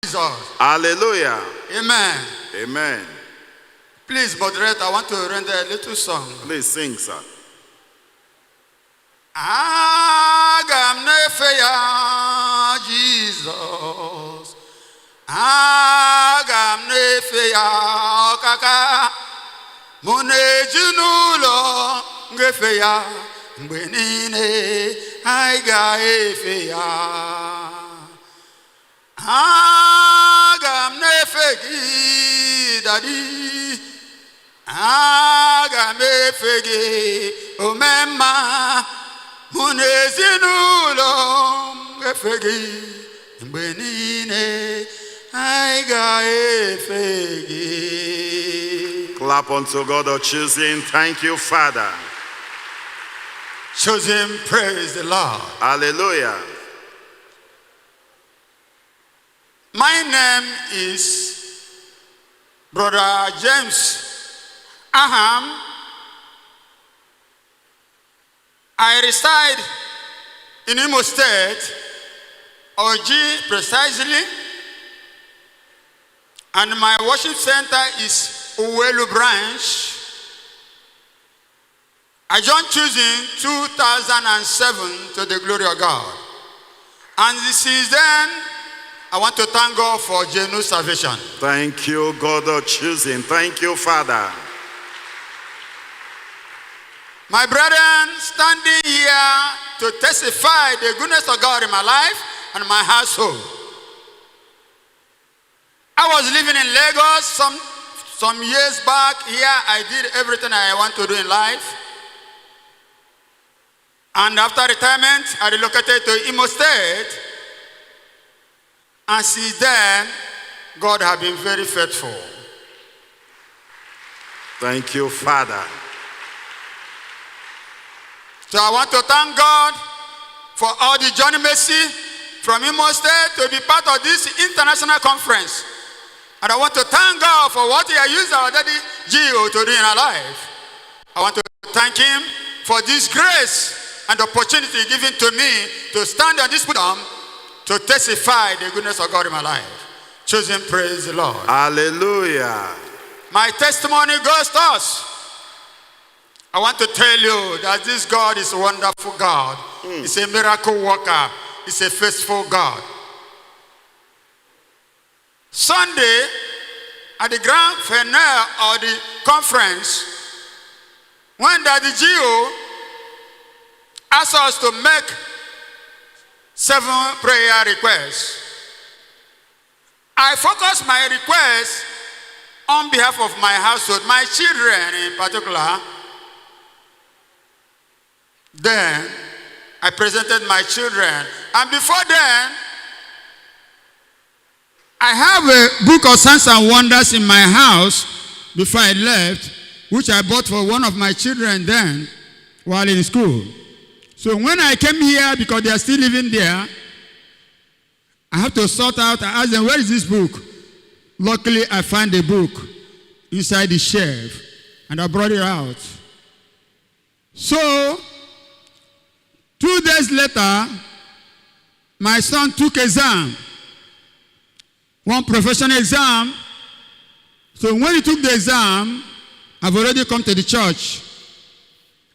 Jesus. Hallelujah. Amen. Amen. Please, moderator, I want to render a little song. Please sing, sir. Agam nefe ya Jesus. Agam nefe ya kaka. Monejunulo ngefe ya mgbe niile anyị ga-efe ya. Aga m na-efe gị Daddy. Aga m efe gị omemma. Mụ na ezinụlọ m efe gị mgbe niile anyị ga-efe gị. Clap unto God or choosing. Thank you, Father. Choosing, praise the Lord. Hallelujah. My name is Brother James Aham. I reside in Imo State, Oji precisely, and my worship center is Uwelu branch. I joined choosing 2007 to the glory of God. And since then, I want to thank God for genuine salvation. Thank you, God of choosing. Thank you, Father. My brethren, standing here to testify the goodness of God in my life and my household. I was living in Lagos some years back. Here I did everything I want to do in life. And after retirement, I relocated to Imo State. And since then, God has been very faithful. Thank you, Father. So I want to thank God for all the journey mercy from Imo State to be part of this international conference. And I want to thank God for what He has used our daddy Gio to do in our life. I want to thank Him for this grace and opportunity given to me to stand on this podium to testify the goodness of God in my life. Choosing, praise the Lord. Hallelujah. My testimony goes to us. I want to tell you that this God is a wonderful God. He's a miracle worker. He's a faithful God. Sunday, at the grand finale of the conference, when Daddy Gio asked us to make 7 prayer requests, I focused my request on behalf of my household, my children in particular. Then I presented my children, and before then, I have a book of signs and wonders in my house before I left, which I bought for one of my children then while in school. So when I came here, because they are still living there, I have to sort out. I asked them, where is this book? Luckily, I found the book inside the shelf, and I brought it out. So 2 days later, my son took exam, one professional exam. So when he took the exam, I've already come to the church.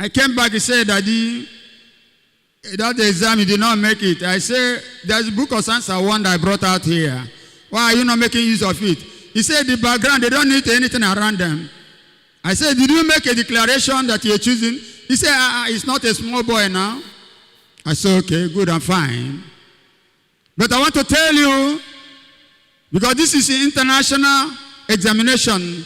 I came back, he said, Daddy, that exam, you did not make it. I said, there's a book of signs and wonders I brought out here. Why are you not making use of it? He said, the background, they don't need anything around them. I said, did you make a declaration that you're choosing? He said, it's not a small boy now. I said, okay, good and fine. But I want to tell you, because this is an international examination,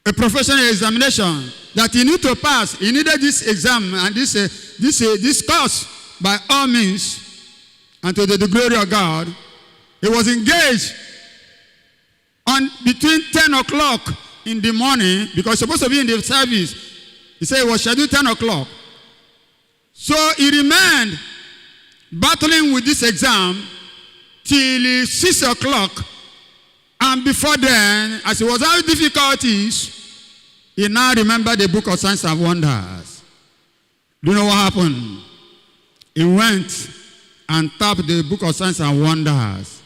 a professional examination, that you need to pass. He needed this exam and this course by all means, and to the glory of God. He was engaged on between 10 o'clock in the morning, because he was supposed to be in the service. He said it was scheduled 10 o'clock. So he remained battling with this exam till 6 o'clock. And before then, as he was having difficulties, he now remembered the book of signs and wonders. Do you know what happened? He went and tapped the book of signs and wonders.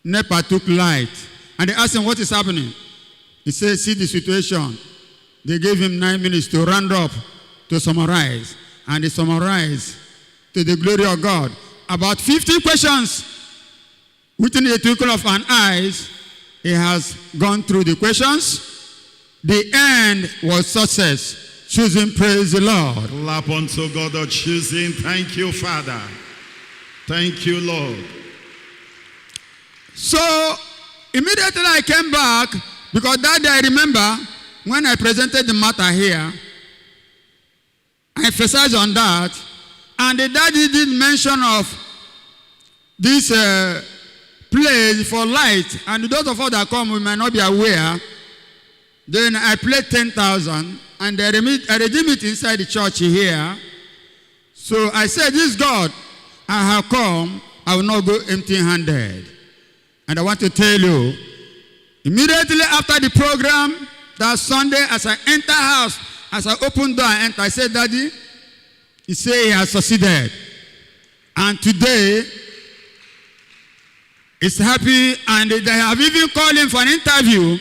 NEPA took light. And they asked him, what is happening? He said, see the situation. They gave him 9 minutes to round up, to summarize. And he summarized to the glory of God. About 50 questions. Within a twinkle of an eye, he has gone through the questions. The end was success. Choosing, praise the Lord. Clap unto God of choosing. Thank you, Father. Thank you, Lord. So, immediately I came back, because that day I remember when I presented the matter here, I emphasized on that, and the daddy did mention of this place for light, and those of us that come, we might not be aware. Then I played 10,000, and I redeemed it inside the church here. So I said, this God, I have come, I will not go empty-handed. And I want to tell you, immediately after the program, that Sunday, as I enter house, as I open door and enter, I said, Daddy, he said he has succeeded. And today, he's happy, and they have even called him for an interview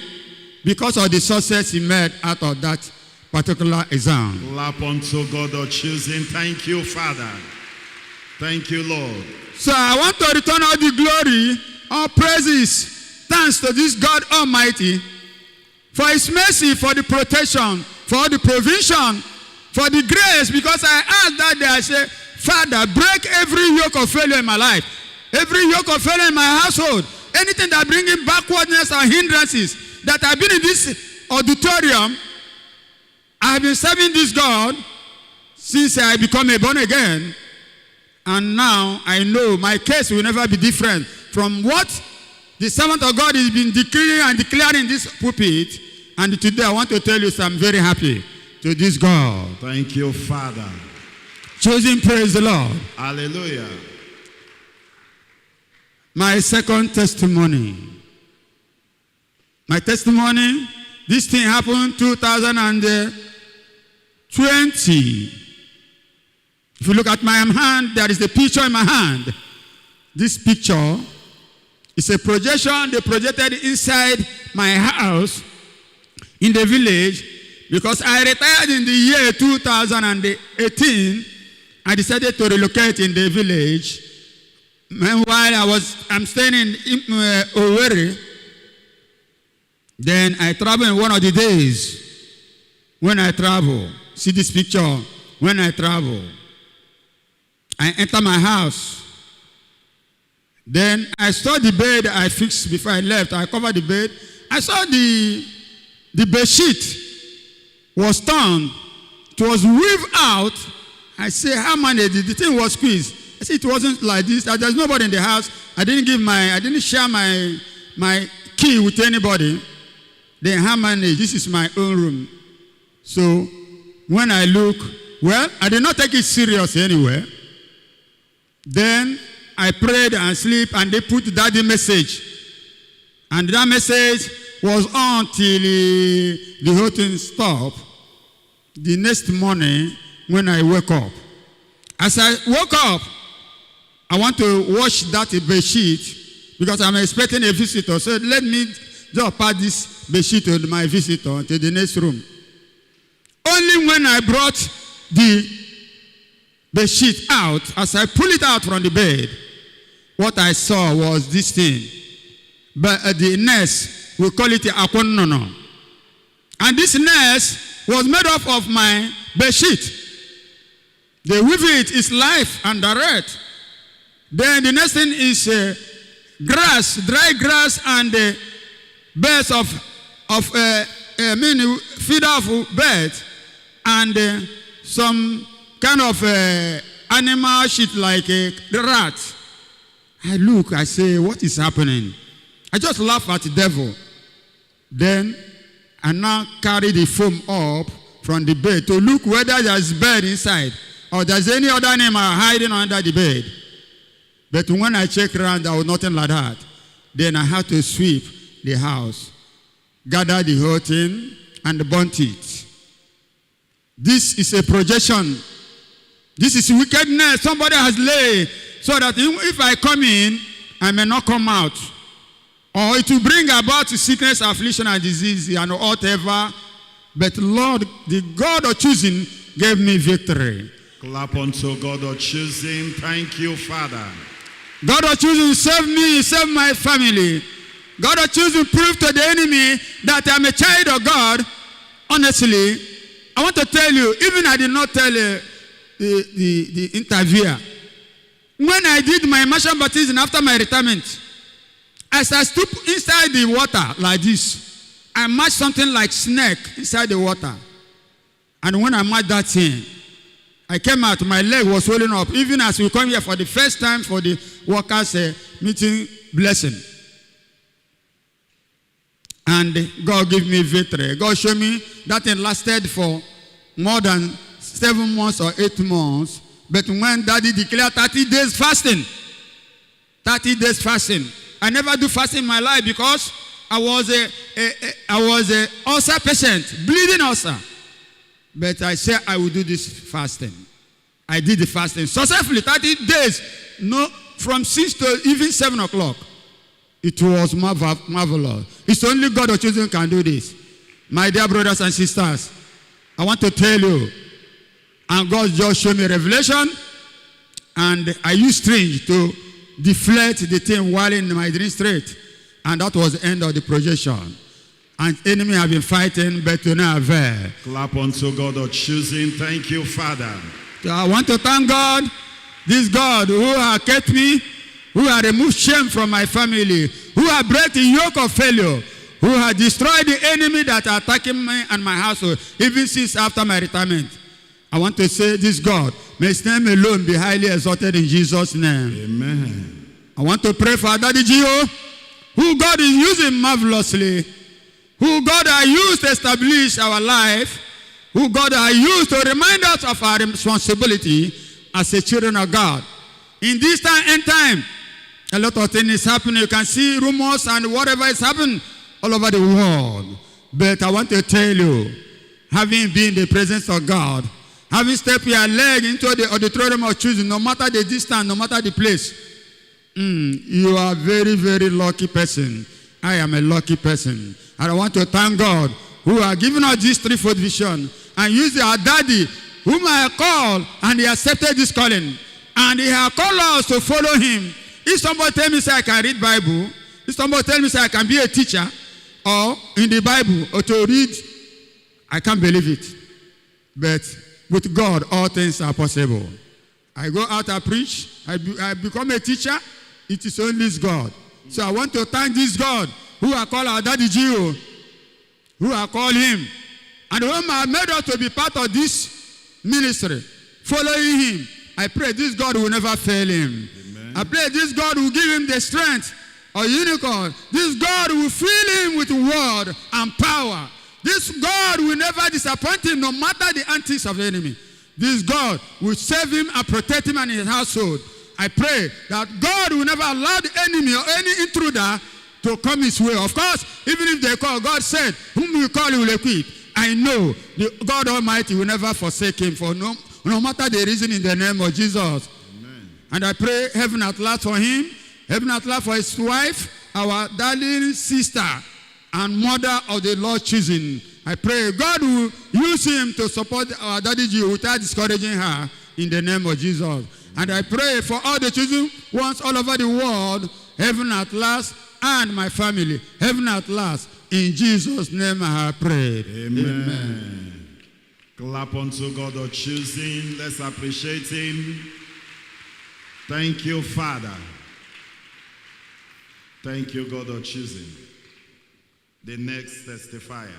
because of the success he made out of that particular exam. Clap unto God of choosing. Thank you, Father. Thank you, Lord. So I want to return all the glory, all praises, thanks to this God Almighty for his mercy, for the protection, for the provision, for the grace, because I asked that day, I said, Father, break every yoke of failure in my life, every yoke of failure in my household, anything that brings in backwardness or hindrances, that I've been in this auditorium, I've been serving this God since I become a born again. And now I know my case will never be different from what the servant of God has been declaring and declaring in this pulpit. And today I want to tell you, so I'm very happy to this God. Thank you, Father. Choosing, praise the Lord. Hallelujah. My second testimony. My testimony, this thing happened 2020. If you look at my hand, there is a picture in my hand. This picture is a projection they projected inside my house in the village, because I retired in the year 2018. I decided to relocate in the village. Meanwhile, I'm staying in Owerri. Then I travel in one of the days. When I travel, see this picture. When I travel, I enter my house. Then I saw the bed I fixed before I left. I covered the bed. I saw the bedsheet was torn. It was weaved out. I say, how many? The thing was squeezed. I said, it wasn't like this. There's nobody in the house. I didn't share my key with anybody. Then how many? This is my own room. So when I look, well, I did not take it serious anyway. Then I prayed and sleep, and they put daddy message. And that message was on till the whole thing stopped. The next morning, when I woke up, as I woke up, I want to wash that bedsheet because I'm expecting a visitor. So let me just pass this bedsheet to my visitor to the next room. Only when I brought the bedsheet out, as I pull it out from the bed, what I saw was this thing. But the nurse, we call it a akonono. And this nurse was made up of my bedsheet. They weave it, it's life and direct. Then the next thing is grass, dry grass, and beds feed off birds, and some kind of animal shit like a rat. I look, I say, what is happening? I just laugh at the devil. Then I now carry the foam up from the bed to look whether there's bird inside or there's any other animal hiding under the bed. But when I check around, there was nothing like that. Then I had to sweep the house, gather the whole thing, and burn it. This is a projection. This is wickedness somebody has laid so that if I come in, I may not come out. or it will bring about sickness, affliction, and disease, and whatever. But Lord, the God of choosing gave me victory. Clap unto God of choosing. Thank you, Father. God of choosing saved me, saved my family. God of choosing proved to the enemy that I'm a child of God. Honestly, I want to tell you, even I did not tell the interviewer. When I did my immersion baptism after my retirement, as I stood inside the water like this, I matched something like snake inside the water. And when I matched that thing, I came out, my leg was swollen up. Even as we come here for the first time for the workers' meeting blessing. And God gave me victory. God showed me that it lasted for more than 7 months or 8 months. But when Daddy declared 30 days fasting, 30 days fasting. I never do fasting in my life because I was a ulcer patient, bleeding ulcer. But I said I will do this fasting. I did the fasting successfully, 30 days, no, from 6 to even 7 o'clock. It was marvelous. It's only God of choosing can do this. My dear brothers and sisters, I want to tell you, and God just showed me revelation, and I used strange to deflect the thing while in my dream straight. And that was the end of the projection. And enemy have been fighting, but to no avail. Clap unto God of choosing. Thank you, Father. So I want to thank God, this God who has kept me, who has removed shame from my family, who has broken the yoke of failure, who has destroyed the enemy that are attacking me and my household, even since after my retirement. I want to say this God, may his name alone be highly exalted in Jesus' name. Amen. I want to pray for Daddy Gio, who God is using marvelously, who God has used to establish our life, who God has used to remind us of our responsibility as a children of God. In this end time, a lot of things is happening. You can see rumors and whatever is happening all over the world. But I want to tell you, having been in the presence of God, having stepped your leg into the auditorium of choosing, no matter the distance, no matter the place, you are a very, very lucky person. I am a lucky person. And I want to thank God who has given us this threefold vision and used our daddy, whom I called, and he accepted this calling. And he has called us to follow him. If somebody tell me say I can read Bible, if somebody tell me say I can be a teacher, or in the Bible, or to read, I can't believe it. But with God, all things are possible. I go out, I preach, I become a teacher. It is only God. So I want to thank this God who I call our Daddy Gio, who I call him, and whom I made us to be part of this ministry, following him. I pray this God will never fail him. Amen. I pray this God will give him the strength of unicorn. This God will fill him with word and power. This God will never disappoint him no matter the antics of the enemy. This God will save him and protect him and his household. I pray that God will never allow the enemy or any intruder to come his way. Of course, even if they call, God said, whom you call, you will equip. I know the God Almighty will never forsake him for no matter the reason, in the name of Jesus. Amen. And I pray heaven at last for him, heaven at last for his wife, our darling sister and mother of the Lord choosing. I pray God will use him to support our Daddy G without discouraging her, in the name of Jesus. And I pray for all the chosen ones all over the world, heaven at last, and my family, heaven at last. In Jesus' name I have prayed. Amen. Amen. Clap unto God of choosing. Let's appreciate him. Thank you, Father. Thank you, God of choosing. The next testifier.